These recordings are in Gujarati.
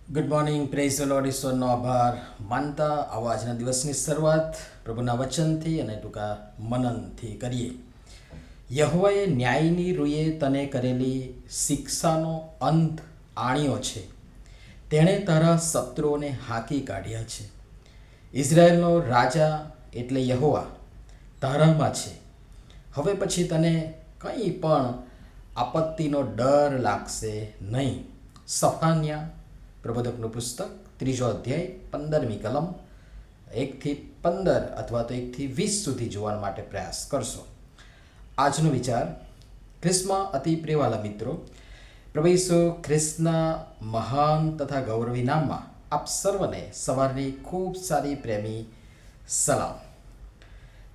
Good morning, praise the Lord, ઈશ્વરનો આભાર માનતા આવો આજના દિવસની શરૂઆત પ્રભુના વચનથી અને ટૂંકા મનનથી કરીએ. યહોવાએ ન્યાયની રૂએ તને કરેલી શિક્ષાનો અંત આણ્યો છે. તેણે તારા શત્રુઓને હાંકી કાઢ્યા છે. ઇઝરાયેલનો રાજા એટલે યહોવા તારામાં છે. હવે પછી તને કંઈ પણ આપત્તિનો ડર લાગશે નહીં. સફાન્યા પ્રબોધકનું પુસ્તક 3 અધ્યાય 15મી કલમ 1-15 અથવા તો 1-20 સુધી જોવા માટે પ્રયાસ કરશો. આજનો વિચાર ખ્રિસ્તમાં અતિ પ્રિયવાલા મિત્રો, પ્રભુ ઈસુ ખ્રિસ્તના મહાન તથા ગૌરવી નામમાં આપ સર્વને સવારની ખૂબ સારી પ્રેમી સલામ.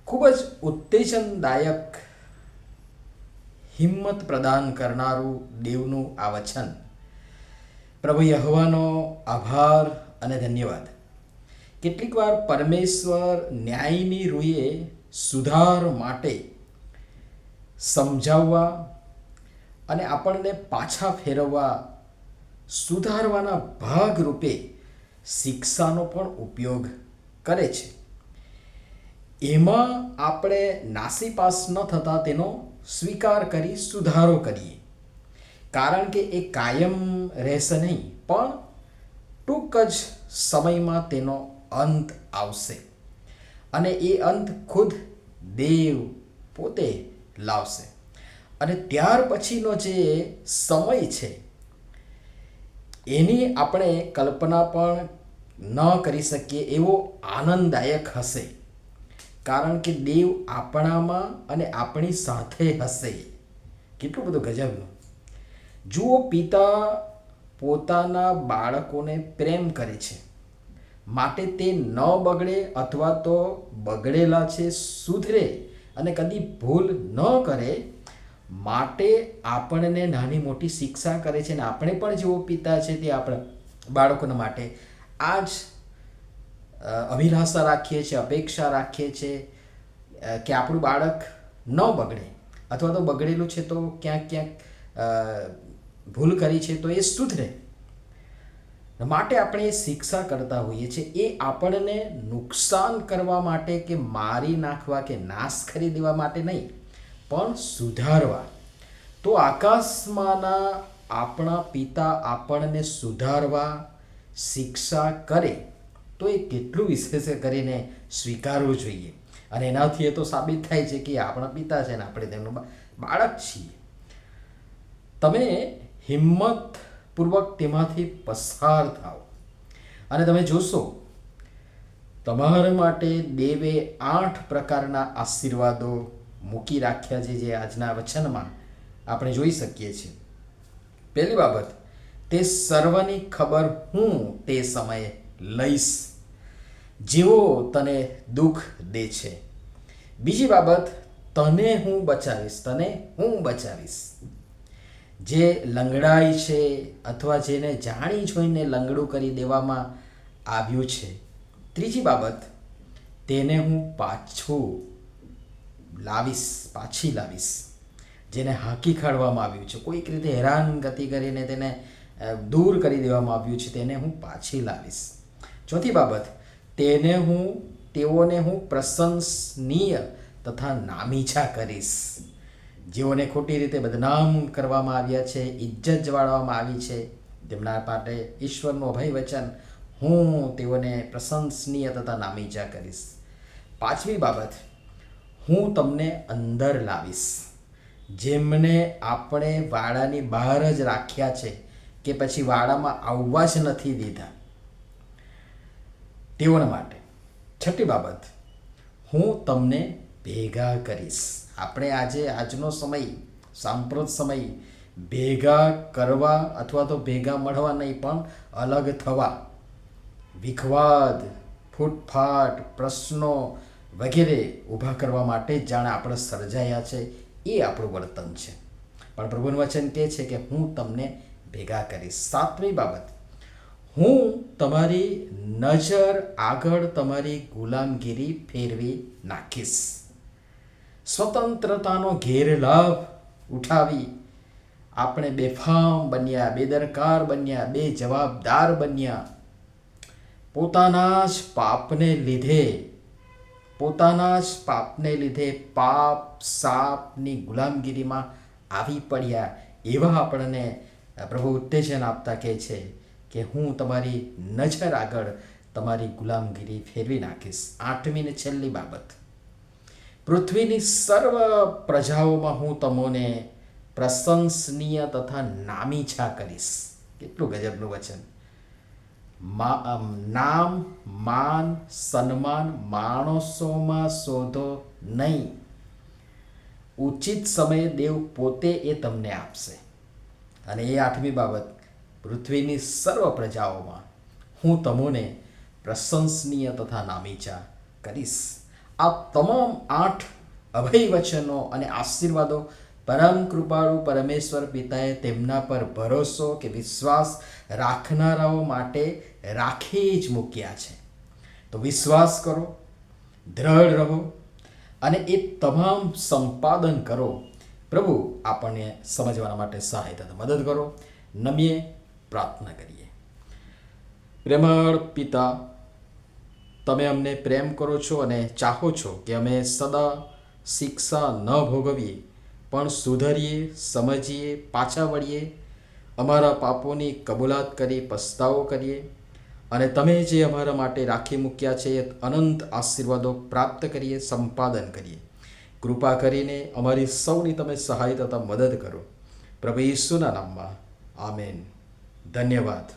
ખૂબ જ ઉત્તેજનદાયક, હિંમત પ્રદાન કરનારું દેવનું આ વચન. પ્રભુ યહોવાનો આભાર અને ધન્યવાદ. કેટલીક વાર પરમેશ્વર ન્યાયની રૂએ સુધાર માટે સમજાવવા અને આપણને પાછા ફેરવવા, સુધારવાના ભાગરૂપે શિક્ષાનો પણ ઉપયોગ કરે છે. એમાં આપણે નાસીપાસ ન થતાં તેનો સ્વીકાર કરી સુધારો કરીએ, કારણ કે એ કાયમ રહેશે નહીં, પણ ટૂંક જ સમયમાં તેનો અંત આવશે અને એ અંત ખુદ દેવ પોતે લાવશે. અને ત્યાર પછીનો જે સમય છે એની આપણે કલ્પના પણ ન કરી શકીએ એવો આનંદદાયક હશે, કારણ કે દેવ આપણામાં અને આપણી સાથે હશે. કેટલું બધું ગજબનું! જુઓ, પિતા પોતાના બાળકોને પ્રેમ કરે છે માટે તે ન બગડે અથવા તો બગડેલા છે સુધરે અને કદી ભૂલ ન કરે માટે આપણને નાની મોટી શિક્ષા કરે છે. અને આપણે પણ જેવો પિતા છે તે આપણા બાળકોના માટે આ જ અભિલાષા રાખીએ છીએ, અપેક્ષા રાખીએ છીએ કે આપણું બાળક ન બગડે, અથવા તો બગડેલું છે તો ક્યાંક ભૂલ કરી છે તો એ સુધરે. માટે આપણે શિક્ષા કરતા હોઈએ છીએ. એ આપણને નુકસાન કરવા માટે કે મારી નાખવા કે નાશ કરી દેવા માટે નહીં, પણ સુધારવા. તો આકાશમાંના આપણા પિતા આપણને સુધારવા શિક્ષા કરે તો એ કેટલું વિશેષ કરીને સ્વીકારવું જોઈએ. અને એનાથી એ તો સાબિત થાય છે કે આપણા પિતા છે ને આપણે તેમનું બાળક છીએ. તમે હિંમતપૂર્વક તેમાંથી પસાર થાઓ અને તમે જોશો તમારા માટે દેવે 8 પ્રકારના આશીર્વાદો મૂકી રાખ્યા છે, જે આજના વચનમાં આપણે જોઈ શકીએ છીએ. પહેલી બાબત, તે સર્વની ખબર હું તે સમયે લઈશ જેવો તને દુઃખ દે છે. બીજી બાબત, તને હું બચાવીશ. જે લંગડાઈ છે અથવા જેને જાણી જોઈને લંગડું કરી દેવામાં આવ્યું છે. ત્રીજી બાબત, તેને હું પાછી લાવીશ. જેને હાંકી કાઢવામાં આવ્યું છે, કોઈક રીતે હેરાનગતિ કરીને તેને દૂર કરી દેવામાં આવ્યું છે, તેને હું પાછી લાવીશ. ચોથી બાબત, તેઓને હું પ્રશંસનીય તથા નામીછા કરીશ. જેઓને ખોટી રીતે બદનામ કરવામાં આવ્યા છે, ઇજ્જત જવાડવામાં આવી છે, તેમના માટે ઈશ્વરનું અભય વચન, હું તેઓને પ્રશંસનીય તથા નામીચા કરીશ. પાંચમી બાબત, હું તમને અંદર લાવીશ. જેમને આપણે વાડાની બહાર જ રાખ્યા છે કે પછી વાડામાં આવવા જ નથી દીધા, તેઓના માટે. છઠ્ઠી બાબત, હું તમને ભેગા કરીશ. આપણે આજનો સમય, સાંપ્રત સમય ભેગા કરવા અથવા તો ભેગા મળવા નહીં, પણ અલગ થવા, વિખવાદ, ફૂટફાટ, પ્રશ્નો વગેરે ઊભા કરવા માટે જાણે આપણે સર્જાયા છે. એ આપણું વર્તન છે. પણ પ્રભુનું વચન કહે છે કે હું તમને ભેગા કરીશ. સાતમી બાબત, હું તમારી નજર આગળ તમારી ગુલામગીરી ફેરવી નાખીશ. સ્વતંત્રતાનો ગેરલાભ ઉઠાવી આપણે બેફામ બન્યા, બેદરકાર બન્યા, બેજવાબદાર બન્યા. પોતાના જ પાપને લીધે પાપ સાપની ગુલામગીરીમાં આવી પડ્યા. એવા આપણને પ્રભુ ઉત્તેજન આપતા કહે છે કે હું તમારી નજર આગળ તમારી ગુલામગીરી ફેરવી નાખીશ. 8મી ને છેલ્લી બાબત, પૃથ્વીની સર્વ પ્રજાઓમાં હું તમને પ્રશંસનીય તથા નામીછા કરીશ. કેટલું ગજબનું વચન! નામ, માન, સન્માન માણસોમાં શોધો નહીં. ઉચિત સમયે દેવ પોતે એ તમને આપશે. અને એ 8મી બાબત, પૃથ્વીની સર્વ પ્રજાઓમાં હું તમને પ્રશંસનીય તથા નામીચા કરીશ. આ તમામ 8 અભય વચનો અને આશીર્વાદો પરમ કૃપાળુ પરમેશ્વર પિતાએ તેમના પર ભરોસો કે વિશ્વાસ રાખનારાઓ માટે રાખી જ મૂક્યા છે. તો વિશ્વાસ કરો, દ્રઢ રહો અને એ તમામ સંપાદન કરો. પ્રભુ આપણને સમજવા માટે સહાયતા મદદ કરો. નમીએ પ્રાર્થના કરીએ. પ્રેમાળ પિતા, તમે અમને પ્રેમ કરો છો અને ચાહો છો કે અમે સદા શિક્ષા ન ભોગવીએ પણ સુધરીએ, સમજીએ, પાછા વળીએ, અમારા પાપોની કબૂલાત કરી પસ્તાવો કરીએ અને તમે જે અમારા માટે રાખી મૂક્યા છે એ અનંત આશીર્વાદો પ્રાપ્ત કરીએ, સંપાદન કરીએ. કૃપા કરીને અમારી સૌની તમે સહાય તથા મદદ કરો. પ્રભુ ઈસુના નામમાં આમેન. ધન્યવાદ.